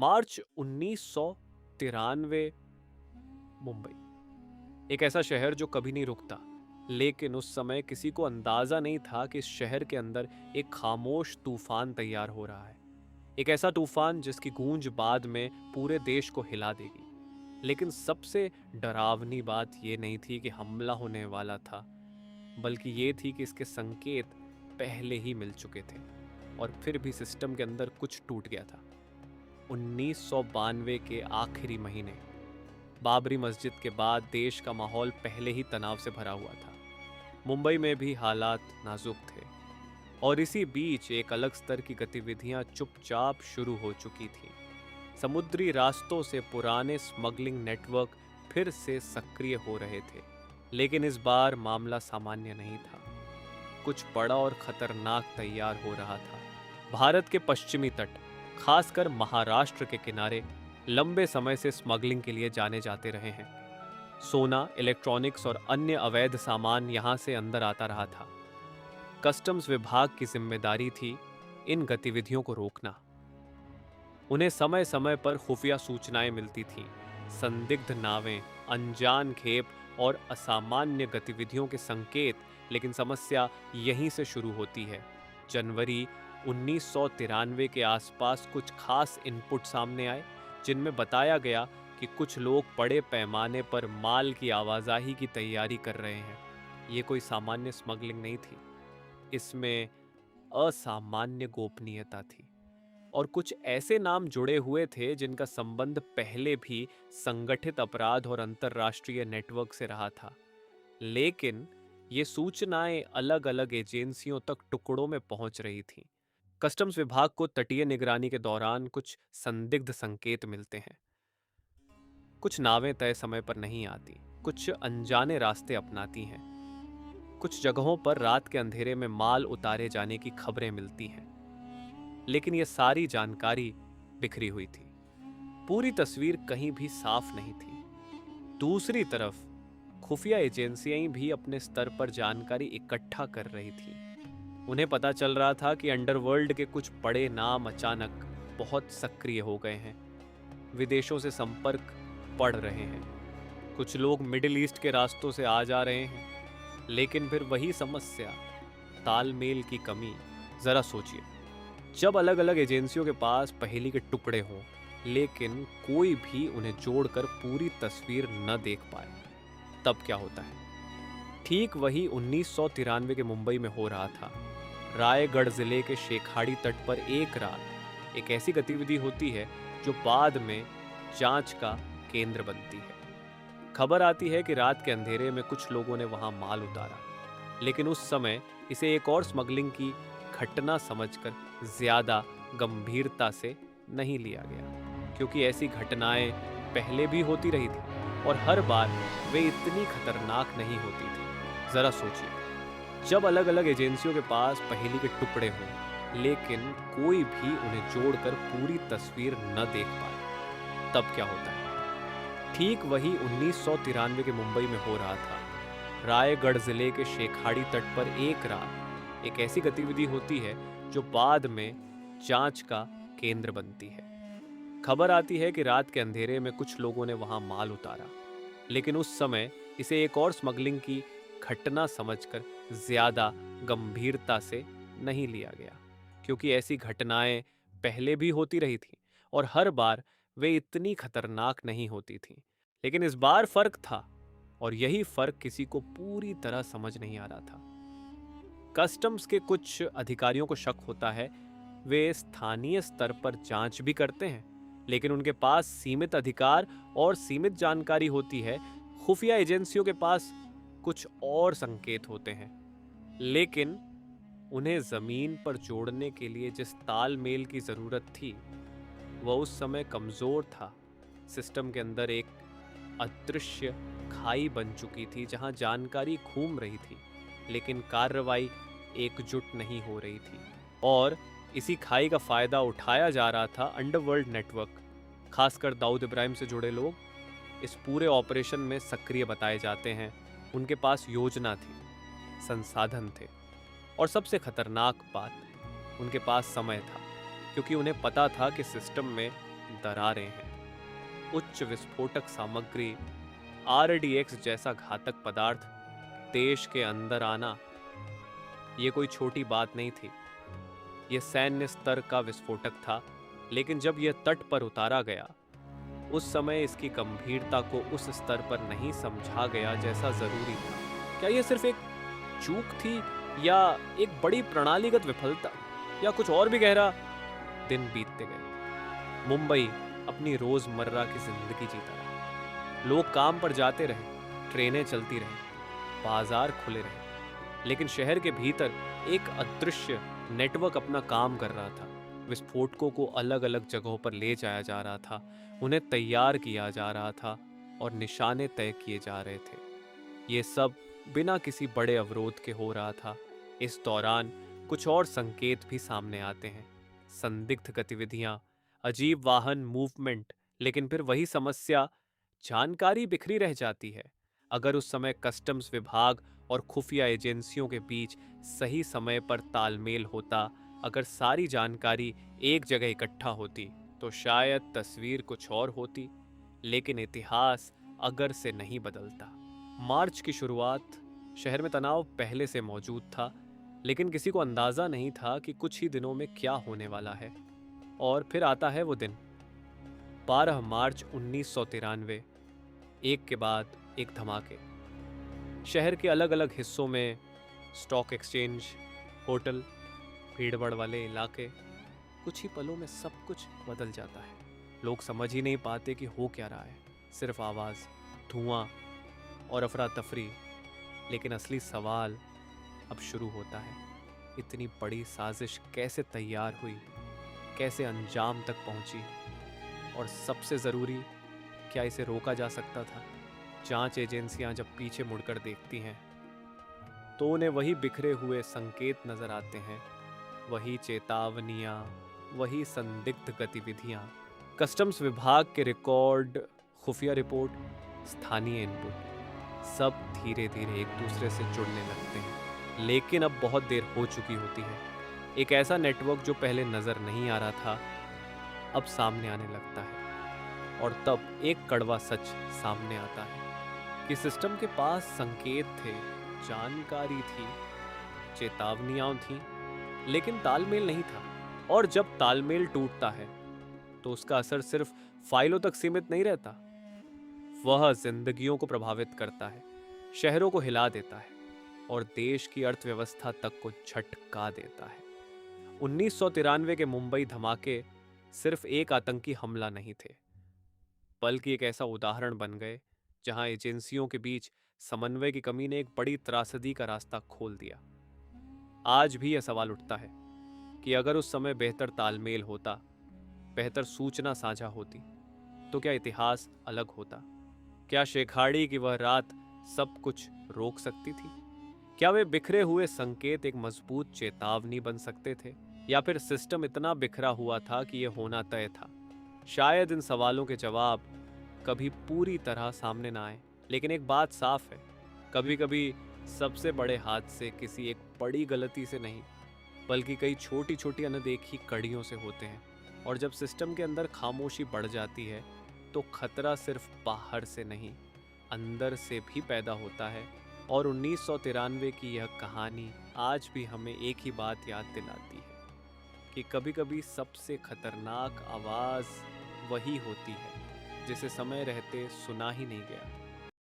मार्च 1993। मुंबई एक ऐसा शहर जो कभी नहीं रुकता, लेकिन उस समय किसी को अंदाजा नहीं था कि इस शहर के अंदर एक खामोश तूफान तैयार हो रहा है। एक ऐसा तूफान जिसकी गूंज बाद में पूरे देश को हिला देगी। लेकिन सबसे डरावनी बात यह नहीं थी कि हमला होने वाला था, बल्कि ये थी कि इसके संकेत पहले ही मिल चुके थे और फिर भी सिस्टम के अंदर कुछ टूट गया था। 1992 के आखिरी महीने, बाबरी मस्जिद के बाद देश का माहौल पहले ही तनाव से भरा हुआ था। मुंबई में भी हालात नाजुक थे और इसी बीच एक अलग स्तर की गतिविधियां चुपचाप शुरू हो चुकी थीं। समुद्री रास्तों से पुराने स्मगलिंग नेटवर्क फिर से सक्रिय हो रहे थे, लेकिन इस बार मामला सामान्य नहीं था। कुछ बड़ा और खतरनाक तैयार हो रहा था। भारत के पश्चिमी तट, खासकर महाराष्ट्र के किनारे, लंबे समय से स्मगलिंग के लिए जाने जाते रहे हैं। सोना, इलेक्ट्रॉनिक्स और अन्य अवैध सामान यहां से अंदर आता रहा था। कस्टम्स विभाग की जिम्मेदारी थी इन गतिविधियों को रोकना। उन्हें समय समय पर खुफिया सूचनाएं मिलती थीं, संदिग्ध नावें, अनजान खेप और असामान्य गतिविधियों के संकेत। लेकिन समस्या यहीं से शुरू होती है। जनवरी 1993 के आसपास कुछ खास इनपुट सामने आए, जिनमें बताया गया कि कुछ लोग बड़े पैमाने पर माल की आवाजाही की तैयारी कर रहे हैं। ये कोई सामान्य स्मगलिंग नहीं थी, इसमें असामान्य गोपनीयता थी और कुछ ऐसे नाम जुड़े हुए थे जिनका संबंध पहले भी संगठित अपराध और अंतर्राष्ट्रीय नेटवर्क से रहा था। लेकिन ये सूचनाएं अलग अलग एजेंसियों तक टुकड़ों में पहुंच रही थीं। कस्टम्स विभाग को तटीय निगरानी के दौरान कुछ संदिग्ध संकेत मिलते हैं। कुछ नावें तय समय पर नहीं आती, कुछ अनजाने रास्ते अपनाती हैं, कुछ जगहों पर रात के अंधेरे में माल उतारे जाने की खबरें मिलती हैं। लेकिन यह सारी जानकारी बिखरी हुई थी। पूरी तस्वीर कहीं भी साफ नहीं थी। दूसरी तरफ खुफिया एजेंसियां भी अपने स्तर पर जानकारी इकट्ठा कर रही थी। उन्हें पता चल रहा था कि अंडरवर्ल्ड के कुछ बड़े नाम अचानक बहुत सक्रिय हो गए हैं, विदेशों से संपर्क बढ़ रहे हैं, कुछ लोग मिडिल ईस्ट के रास्तों से आ जा रहे हैं। लेकिन फिर वही समस्या, तालमेल की कमी। जरा सोचिए, जब अलग अलग एजेंसियों के पास पहेली के टुकड़े हों, लेकिन कोई भी उन्हें जोड़कर पूरी तस्वीर न देख पाए, तब क्या होता है? ठीक वही 1993 के मुंबई में हो रहा था। रायगढ़ जिले के शेखाड़ी तट पर एक रात एक ऐसी गतिविधि होती है जो बाद में जांच का केंद्र बनती है। खबर आती है कि रात के अंधेरे में कुछ लोगों ने वहां माल उतारा, लेकिन उस समय इसे एक और स्मगलिंग की घटना समझकर ज्यादा गंभीरता से नहीं लिया गया, क्योंकि ऐसी घटनाएं पहले भी होती रही थी और हर बार वे इतनी खतरनाक नहीं होती थी। जरा सोचिए, जब अलग अलग एजेंसियों के पास पहेली के टुकड़े हों, लेकिन कोई भी उन्हें जोड़कर पूरी तस्वीर न देख पाए, तब क्या होता है? ठीक वही 1993 के मुंबई में हो रहा था। रायगढ़ जिले के शेखाड़ी तट पर एक रात एक ऐसी गतिविधि होती है जो बाद में जांच का केंद्र बनती है। खबर आती है कि रात के अंधेरे में कुछ लोगों ने वहां माल उतारा, लेकिन उस समय इसे एक और स्मगलिंग की घटना समझकर ज्यादा गंभीरता से नहीं लिया गया, क्योंकि ऐसी घटनाएं पहले भी होती रही थी और हर बार वे इतनी खतरनाक नहीं होती थीं। लेकिन इस बार फर्क था और यही फर्क किसी को पूरी तरह समझ नहीं आ रहा था। कस्टम्स के कुछ अधिकारियों को शक होता है, वे स्थानीय स्तर पर जांच भी करते हैं, लेकिन उनके पास सीमित अधिकार और सीमित जानकारी होती है। खुफिया एजेंसियों के पास कुछ और संकेत होते हैं, लेकिन उन्हें जमीन पर जोड़ने के लिए जिस तालमेल की जरूरत थी, वह उस समय कमजोर था। सिस्टम के अंदर एक अदृश्य खाई बन चुकी थी, जहां जानकारी घूम रही थी, लेकिन कार्रवाई एकजुट नहीं हो रही थी। और इसी खाई का फायदा उठाया जा रहा था अंडरवर्ल्ड नेटवर्क, खासकर दाऊद इब्राहिम से जुड़े लोग इस पूरे ऑपरेशन में सक्रिय बताए जाते हैं। उनके पास योजना थी, संसाधन थे और सबसे खतरनाक बात, उनके पास समय था, क्योंकि उन्हें पता था कि सिस्टम में दरारें हैं। उच्च विस्फोटक सामग्री RDX जैसा घातक पदार्थ देश के अंदर आना ये कोई छोटी बात नहीं थी। यह सैन्य स्तर का विस्फोटक था, लेकिन जब यह तट पर उतारा गया उस समय इसकी गंभीरता को उस स्तर पर नहीं समझा गया जैसा जरूरी था। क्या यह सिर्फ एक चूक थी या एक बड़ी प्रणालीगत विफलता या कुछ और भी गहरा? दिन बीतते गए। मुंबई अपनी रोजमर्रा की जिंदगी जीता रहा। लोग काम पर जाते रहे, ट्रेनें चलती रहीं, बाजार खुले रहे, लेकिन शहर के भीतर एक अदृश्य नेटवर्क अपना काम कर रहा था। विस्फोटकों को अलग अलग जगहों पर ले जाया जा रहा था, उन्हें तैयार किया जा रहा था और निशाने तय किए जा रहे थे। ये सब बिना किसी बड़े अवरोध के हो रहा था। इस दौरान कुछ और संकेत भी सामने आते हैं। संदिग्ध गतिविधियां, अजीब वाहन मूवमेंट, लेकिन फिर वही समस्या, जानकारी बिखरी रह जाती है। अगर उस समय कस्टम्स विभाग और खुफिया एजेंसियों के बीच सही समय पर तालमेल होता, अगर सारी जानकारी एक जगह इकट्ठा होती, तो शायद तस्वीर कुछ और होती। लेकिन इतिहास अगर से नहीं बदलता। मार्च की शुरुआत, शहर में तनाव पहले से मौजूद था, लेकिन किसी को अंदाजा नहीं था कि कुछ ही दिनों में क्या होने वाला है। और फिर आता है वो दिन, 12 मार्च 1993। एक के बाद एक धमाके। शहर के अलग अलग हिस्सों में स्टॉक एक्सचेंज, होटल, भीड़भाड़ वाले इलाके, कुछ ही पलों में सब कुछ बदल जाता है। लोग समझ ही नहीं पाते कि हो क्या रहा है। सिर्फ आवाज़, धुआं और अफरा तफरी। लेकिन असली सवाल अब शुरू होता है। इतनी बड़ी साजिश कैसे तैयार हुई, कैसे अंजाम तक पहुंची, और सबसे ज़रूरी, क्या इसे रोका जा सकता था? जांच एजेंसियां जब पीछे मुड़कर देखती हैं तो उन्हें वही बिखरे हुए संकेत नजर आते हैं, वही चेतावनियां, वही संदिग्ध गतिविधियां। कस्टम्स विभाग के रिकॉर्ड, खुफिया रिपोर्ट, स्थानीय इनपुट, सब धीरे धीरे एक दूसरे से जुड़ने लगते हैं। लेकिन अब बहुत देर हो चुकी होती है। एक ऐसा नेटवर्क जो पहले नजर नहीं आ रहा था, अब सामने आने लगता है। और तब एक कड़वा सच सामने आता है कि सिस्टम के पास संकेत थे, जानकारी थी, चेतावनियां थीं, लेकिन तालमेल नहीं था। और जब तालमेल टूटता है तो उसका असर सिर्फ फाइलों तक सीमित नहीं रहता, वह जिंदगियों को प्रभावित करता है, शहरों को हिला देता है और देश की अर्थव्यवस्था तक को झटका देता है। 1993 के मुंबई धमाके सिर्फ एक आतंकी हमला नहीं थे, बल्कि एक ऐसा उदाहरण बन गए जहां एजेंसियों के बीच समन्वय की कमी ने एक बड़ी त्रासदी का रास्ता खोल दिया। आज भी यह सवाल उठता है कि अगर उस समय बेहतर तालमेल होता, बेहतर सूचना साझा होती, तो क्या इतिहास अलग होता? क्या शेखाड़ी की वह रात सब कुछ रोक सकती थी? क्या वे बिखरे हुए संकेत एक मजबूत चेतावनी बन सकते थे? या फिर सिस्टम इतना बिखरा हुआ था कि यह होना तय था? शायद इन सवालों के जवाब कभी पूरी तरह सामने ना आए, लेकिन एक बात साफ है, कभी कभी सबसे बड़े हादसे किसी एक बड़ी गलती से नहीं, बल्कि कई छोटी छोटी अनदेखी कड़ियों से होते हैं। और जब सिस्टम के अंदर खामोशी बढ़ जाती है तो खतरा सिर्फ बाहर से नहीं, अंदर से भी पैदा होता है। और 1993 की यह कहानी आज भी हमें एक ही बात याद दिलाती है कि कभी कभी सबसे खतरनाक आवाज़ वही होती है जिसे समय रहते सुना ही नहीं गया।